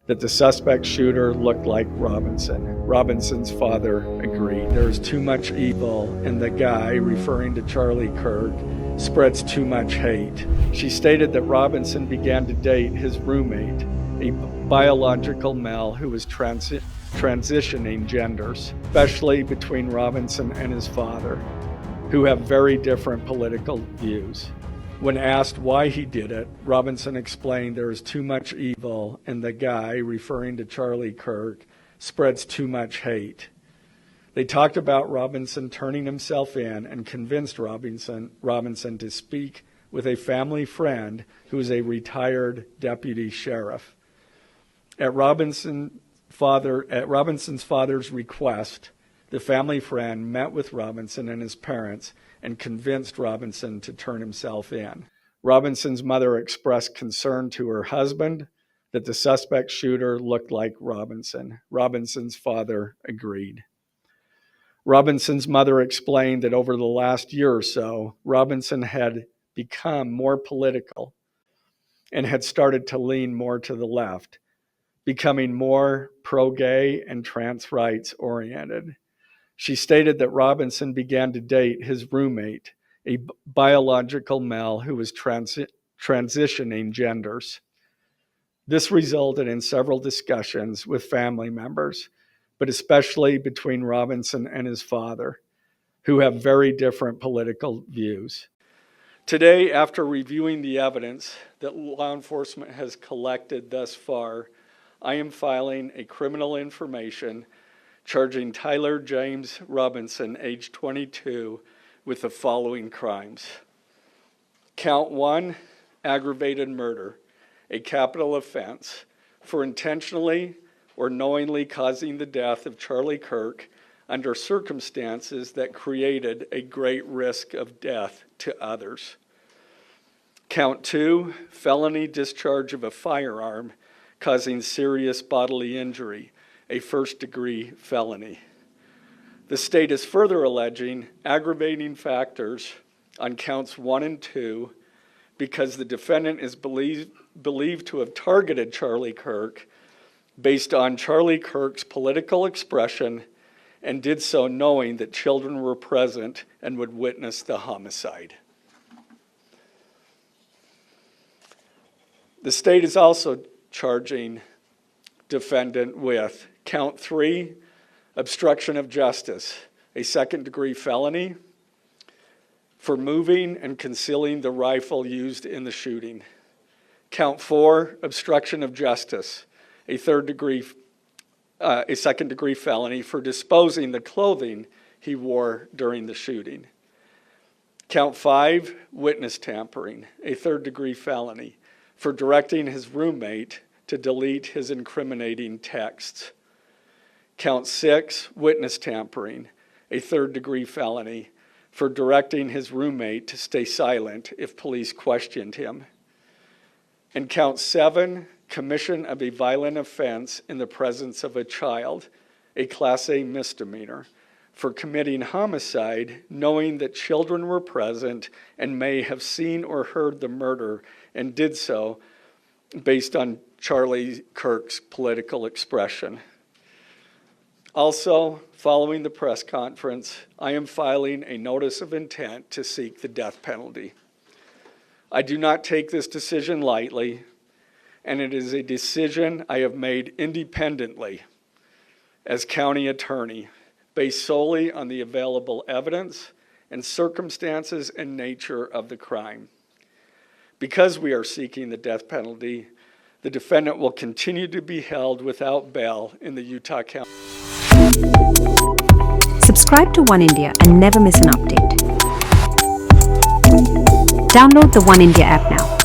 that the suspect shooter looked like Robinson. Robinson's father agreed. There is too much evil, and the guy, referring to Charlie Kirk, spreads too much hate. She stated that Robinson began to date his roommate, a biological male who was transitioning genders, especially between Robinson and his father, who have very different political views. When asked why he did it, Robinson explained there is too much evil, and the guy, referring to Charlie Kirk, spreads too much hate. They talked about Robinson turning himself in and convinced Robinson to speak with a family friend who is a retired deputy sheriff. At Robinson's father's request, the family friend met with Robinson and his parents and convinced Robinson to turn himself in. Robinson's mother expressed concern to her husband that the suspect shooter looked like Robinson. Robinson's father agreed. Robinson's mother explained that over the last year or so, Robinson had become more political and had started to lean more to the left, becoming more pro-gay and trans rights oriented. She stated that Robinson began to date his roommate, a biological male who was transitioning genders. This resulted in several discussions with family members, but especially between Robinson and his father, who have very different political views. Today, after reviewing the evidence that law enforcement has collected thus far, I am filing a criminal information charging Tyler James Robinson, age 22, with the following crimes. Count 1, aggravated murder, a capital offense, for intentionally or knowingly causing the death of Charlie Kirk under circumstances that created a great risk of death to others. Count 2, felony discharge of a firearm causing serious bodily injury, a first-degree felony. The state is further alleging aggravating factors on counts 1 and 2 because the defendant is believed to have targeted Charlie Kirk based on Charlie Kirk's political expression and did so knowing that children were present and would witness the homicide. The state is also charging defendant with count 3, obstruction of justice, a second-degree felony for moving and concealing the rifle used in the shooting. Count 4, obstruction of justice, a second-degree felony for disposing the clothing he wore during the shooting. Count 5, witness tampering, a third-degree felony for directing his roommate to delete his incriminating texts. Count 6, witness tampering, a third-degree felony for directing his roommate to stay silent if police questioned him. And count 7, commission of a violent offense in the presence of a child, a Class A misdemeanor, for committing homicide knowing that children were present and may have seen or heard the murder and did so based on Charlie Kirk's political expression. Also, following the press conference, I am filing a notice of intent to seek the death penalty. I do not take this decision lightly, and it is a decision I have made independently as county attorney, based solely on the available evidence and circumstances and nature of the crime. Because we are seeking the death penalty, the defendant will continue to be held without bail in the Utah County. Subscribe to Oneindia and never miss an update. Download the Oneindia app now.